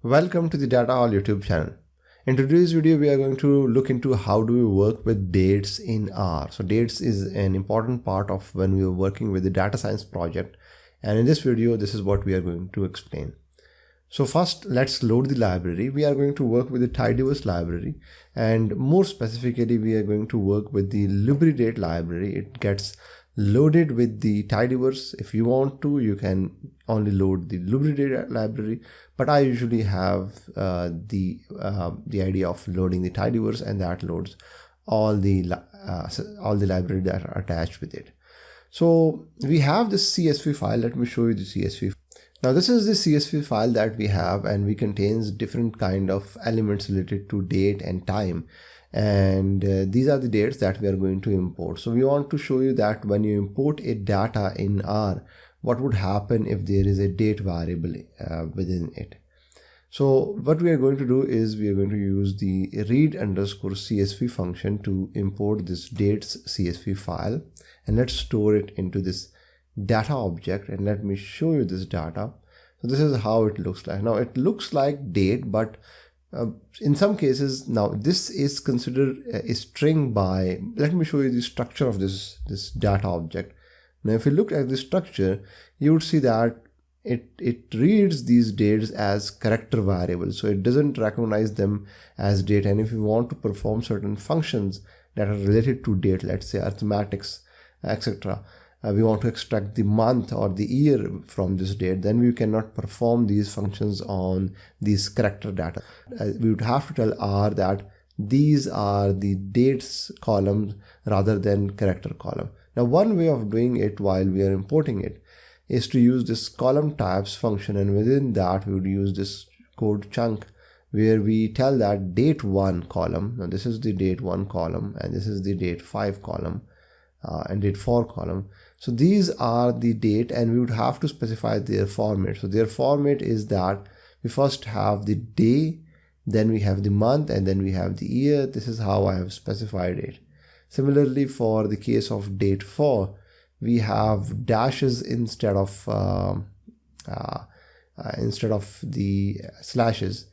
Welcome to the Data Hall YouTube channel. In today's video, we are going to look into how do we work with dates in R. So dates is an important part of when we are working with the data science project. And in this video, this is what we are going to explain. So first, let's load the library. We are going to work with the tidyverse library, and more specifically, we are going to work with the lubridate library. It gets loaded with the tidyverse. If you want to, you can only load the lubridate library, but I usually have the idea of loading the tidyverse, and that loads all the library that are attached with it. So we have this CSV file. Let me show you the CSV. Now this is the CSV file that we have, and we contains different kind of elements related to date and time. And these are the dates that we are going to import. So we want to show you that when you import a data in R, what would happen if there is a date variable within it. So what we are going to do is we are going to use the read_csv function to import this dates CSV file, and let's store it into this data object, and let me show you this data. So this is how it looks like. Now it looks like date, but in some cases, now this is considered a string by, let me show you the structure of this data object. Now if you look at the structure, you would see that it reads these dates as character variables, so it doesn't recognize them as date. And if you want to perform certain functions that are related to date, let's say arithmetics, etc., we want to extract the month or the year from this date, then we cannot perform these functions on these character data. We would have to tell R that these are the dates columns rather than character column. Now one way of doing it while we are importing it is to use this column types function, and within that we would use this code chunk where we tell that date 1 column, now this is the date 1 column, and this is the date 5 column, and date 4 column. So these are the date, and we would have to specify their format. So their format is that we first have the day, then we have the month, and then we have the year. This is how I have specified it. Similarly, for the case of date 4, we have dashes instead of the slashes.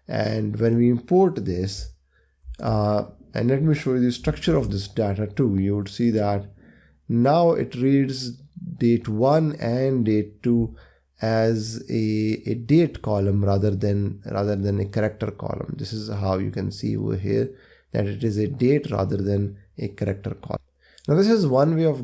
And when we import this, and let me show you the structure of this data too, you would see that now it reads date 1 and date 2 as a date column rather than a character column. This is how you can see over here that it is a date rather than a character column. Now this is one way of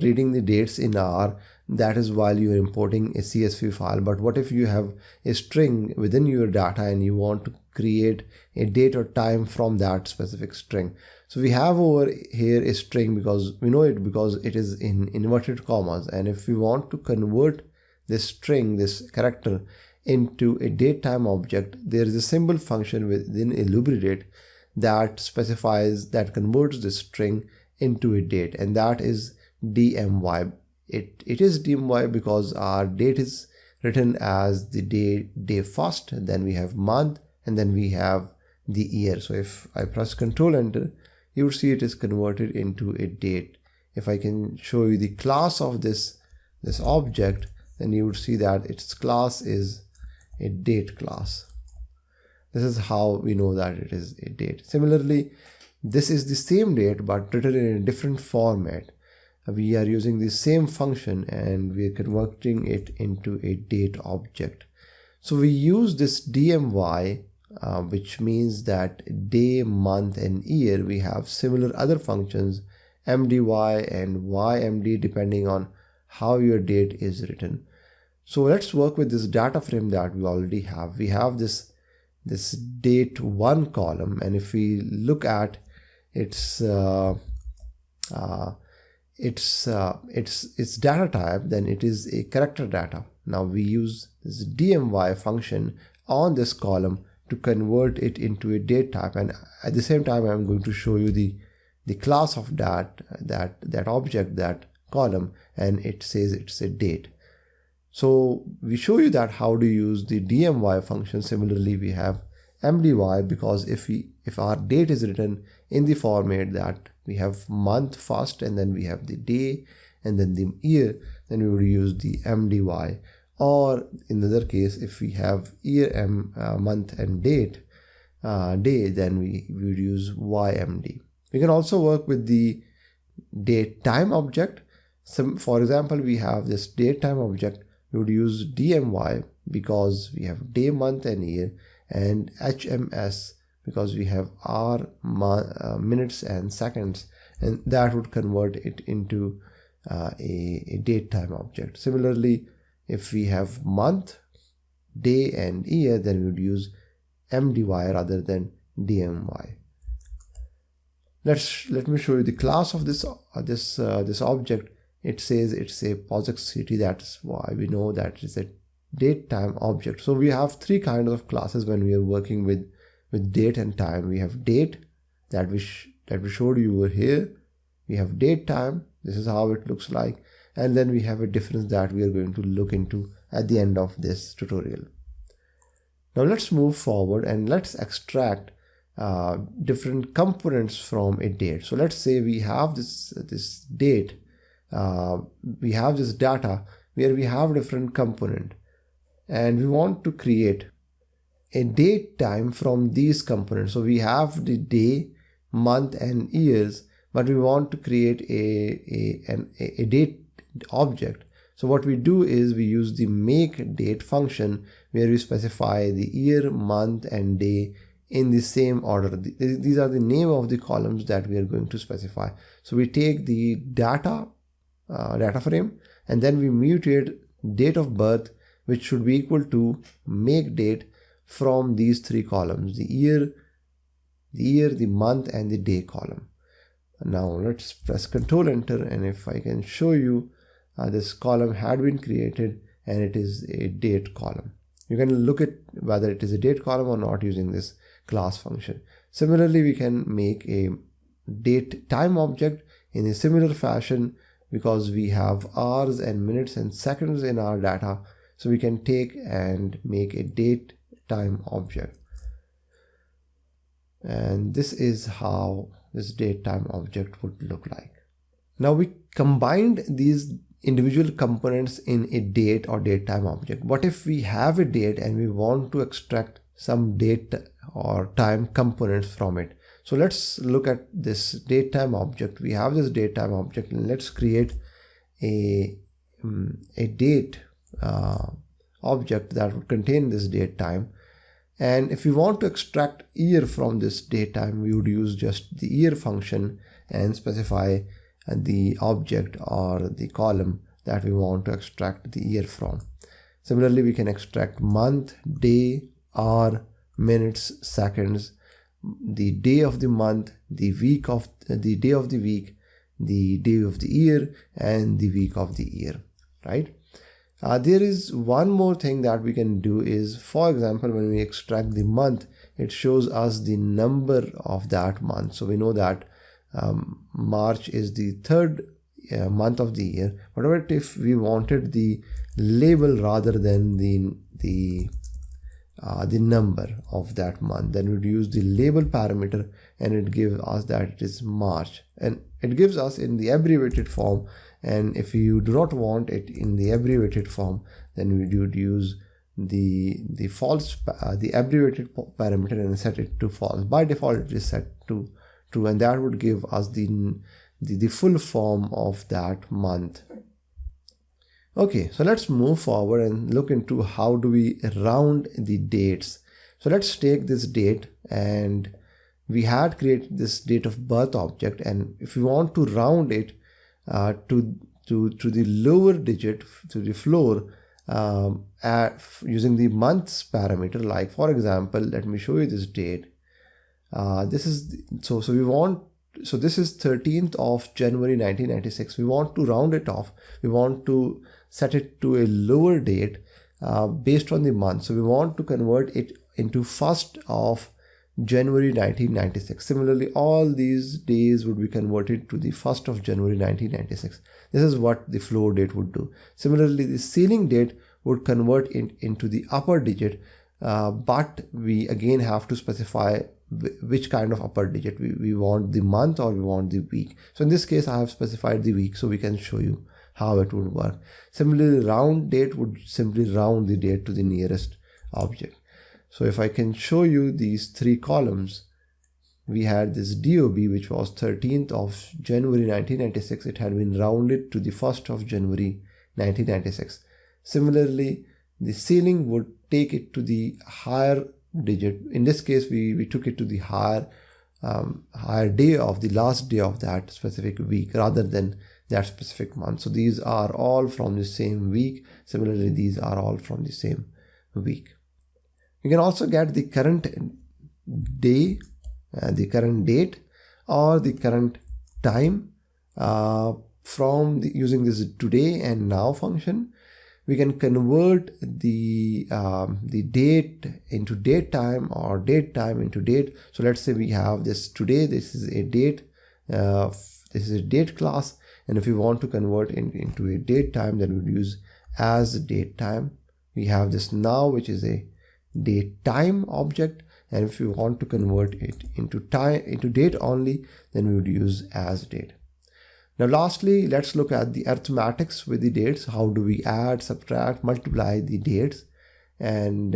reading the dates in R, that is while you are importing a CSV file. But what if you have a string within your data and you want to create a date or time from that specific string? So we have over here a string because we know it because it is in inverted commas, and if we want to convert this string, this character, into a date time object, there is a symbol function within a lubridate that specifies, that converts this string into a date, and that is dmy. It is dmy because our date is written as the day first, then we have month, and then we have the year. So if I press Ctrl Enter, you would see it is converted into a date. If I can show you the class of this object, then you would see that its class is a date class. This is how we know that it is a date. Similarly, this is the same date but written in a different format. We are using the same function and we are converting it into a date object. So we use this dmy, which means that day, month, and year. We have similar other functions, mdy and ymd, depending on how your date is written. So let's work with this data frame that we already have. We have this date 1 column, and if we look at its data type, then it is a character data. Now we use this dmy function on this column to convert it into a date type, and at the same time I'm going to show you the class of that object, that column, and it says it's a date. So we show you that how to use the dmy function. Similarly, we have mdy because if our date is written in the format that we have month first and then we have the day and then the year, then we would use the mdy Or in the other case, if we have year, month and date, day, then we would use ymd. We can also work with the date time object. For example, we have this date time object. We would use dmy because we have day, month and year, and hms because we have hour, minutes and seconds, and that would convert it into a date time object. Similarly, if we have month, day and year, then we would use mdy rather than dmy. Let me show you the class of this object. It says it's a POSIX city. That's why we know that it's a date time object. So we have three kinds of classes when we are working with date and time. We have date that we showed you over here. We have date time. This is how it looks like. And then we have a difference that we are going to look into at the end of this tutorial. Now let's move forward and let's extract different components from a date. So let's say we have this date. We have this data where we have different component, and we want to create a date time from these components. So we have the day, month and years, but we want to create a date object. So what we do is we use the make date function where we specify the year, month and day in the same order. These are the name of the columns that we are going to specify. So we take the data frame and then we mutate date of birth, which should be equal to make date from these three columns, the year, the month and the day column. Now let's press Ctrl Enter, and if I can show you, this column had been created and it is a date column. You can look at whether it is a date column or not using this class function. Similarly, we can make a date time object in a similar fashion because we have hours and minutes and seconds in our data. So we can take and make a date time object. And this is how this date time object would look like. Now we combined these individual components in a date or date time object. What if we have a date and we want to extract some date or time components from it? So let's look at this date time object. We have this date time object, and let's create a date object that would contain this date time. And if we want to extract year from this date time, we would use just the year function and specify the object or the column that we want to extract the year from. Similarly, we can extract month, day, hour, minutes, seconds, the day of the month, the day of the week, the day of the year, and the week of the year, right? There is one more thing that we can do is, for example, when we extract the month, it shows us the number of that month. So we know that March is the third month of the year. But what if we wanted the label rather than the number of that month? Then we'd use the label parameter, and it gives us that it is March, and it gives us in the abbreviated form. And if you do not want it in the abbreviated form, then we would use the abbreviated parameter and set it to false. By default, it is set to true, and that would give us the full form of that month. Okay, so let's move forward and look into how do we round the dates. So let's take this date, and we had created this date of birth object, and if we want to round it to the lower digit, to the floor, using the months parameter, like for example, let me show you this date. This is so this is 13th of January 1996. We want to round it off. We want to set it to a lower date based on the month. So we want to convert it into 1st of January 1996. Similarly, all these days would be converted to the 1st of January 1996. This is what the floor date would do. Similarly, the ceiling date would convert it into the upper digit, but we again have to specify which kind of upper digit. We want the month or we want the week. So in this case, I have specified the week, so we can show you how it would work. Similarly, round date would simply round the date to the nearest object. So if I can show you these three columns, we had this DOB, which was 13th of January 1996. It had been rounded to the 1st of January 1996. Similarly, the ceiling would take it to the higher digit. In this case, we took it to the higher day of the last day of that specific week rather than that specific month. So these are all from the same week. Similarly, these are all from the same week. You can also get the current day, the current date, or the current time from using this today and now function. We can convert the date into date time or date time into date. So let's say we have this today. This is a date. This is a date class, and if we want to convert into a date time, then we would use as date time. We have this now, which is a date time object, and if we want to convert it into date only, then we would use as date. Now lastly, let's look at the arithmetics with the dates. How do we add, subtract, multiply the dates? And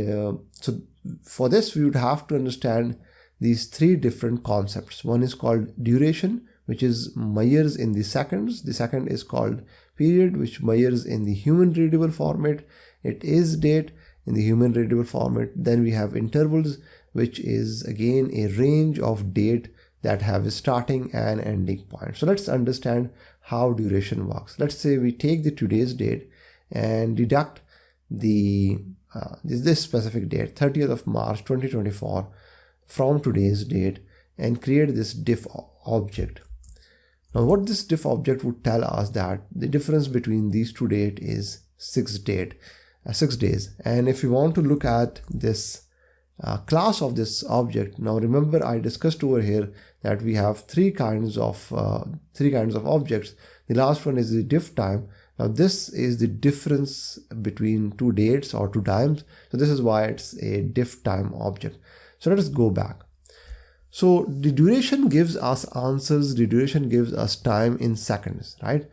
so for this, we would have to understand these three different concepts. One is called duration, which is measures in the seconds. The second is called period, which measures in the human readable format. It is date in the human readable format. Then we have intervals, which is again a range of date that have a starting and ending point. So let's understand how duration works. Let's say we take the today's date and deduct the this specific date, 30th of March 2024, from today's date and create this diff object. Now what this diff object would tell us that the difference between these two dates is 6 days. And if we want to look at this class of this object, now remember I discussed over here that we have three kinds of objects. The last one is the diff time. Now this is the difference between two dates or two times. So this is why it's a diff time object. So let us go back. So the duration gives us answers. The duration gives us time in seconds, right?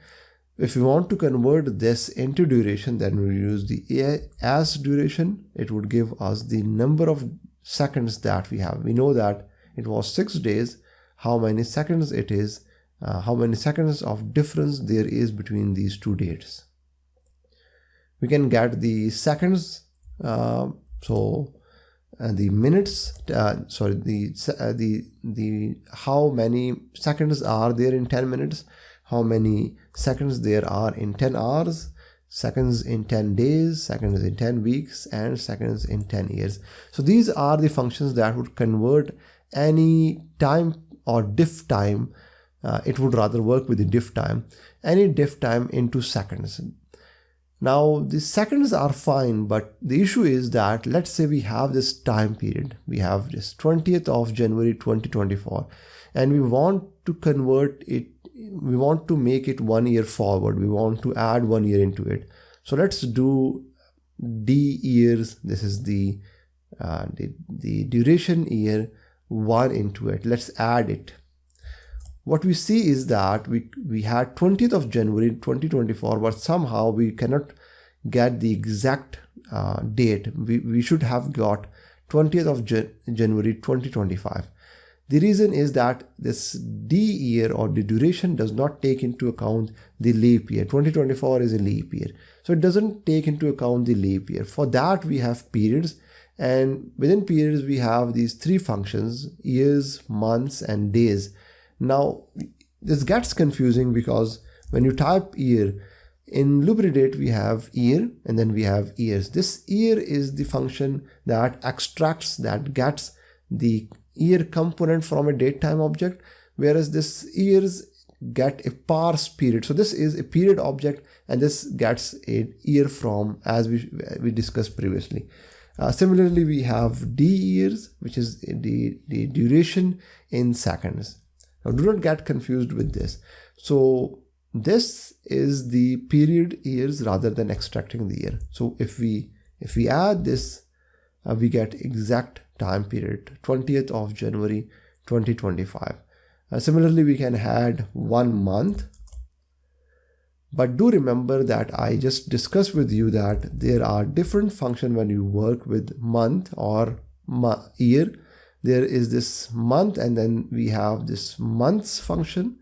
If we want to convert this into duration, then we use the as duration. It would give us the number of seconds that we have. We know that it was 6 days. How many seconds it is, how many seconds of difference there is between these two dates. We can get the seconds. The minutes. The how many seconds are there in 10 minutes. How many seconds there are in 10 hours, seconds in 10 days, seconds in 10 weeks, and seconds in 10 years. So these are the functions that would convert any time or diff time. It would rather work with the diff time, any diff time into seconds. Now the seconds are fine, but the issue is that let's say we have this time period. We have this 20th of January 2024, and we want to convert it. We want to make it 1 year forward. We want to add 1 year into it. So let's do D years. This is the duration year 1 into it. Let's add it. What we see is that we had 20th of January 2024, but somehow we cannot get the exact date. We should have got 20th of January 2025. The reason is that this D year or the duration does not take into account the leap year. 2024 is a leap year. So it doesn't take into account the leap year. For that we have periods, and within periods we have these three functions: years, months, and days. Now this gets confusing because when you type year, in lubridate we have year and then we have years. This year is the function that extracts, that gets the year component from a date time object, whereas this years get a parse period. So this is a period object and this gets a year from, as we discussed previously. Similarly, we have D years, which is the duration in seconds. Now do not get confused with this. So this is the period years rather than extracting the year. So if we add this, we get exact time period, 20th of January 2025. Similarly, we can add 1 month. But do remember that I just discussed with you that there are different functions when you work with month or year. There is this month, and then we have this months function.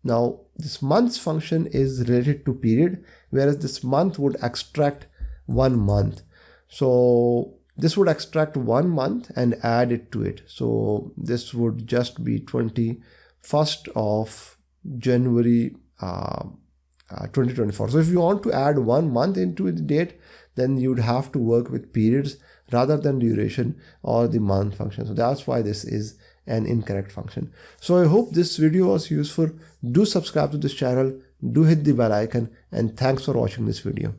Now this months function is related to period, whereas this month would extract 1 month. So this would extract 1 month and add it to it. So this would just be 21st of January 2024. So if you want to add 1 month into the date, then you'd have to work with periods rather than duration or the month function. So that's why this is an incorrect function. So I hope this video was useful. Do subscribe to this channel, do hit the bell icon, and thanks for watching this video.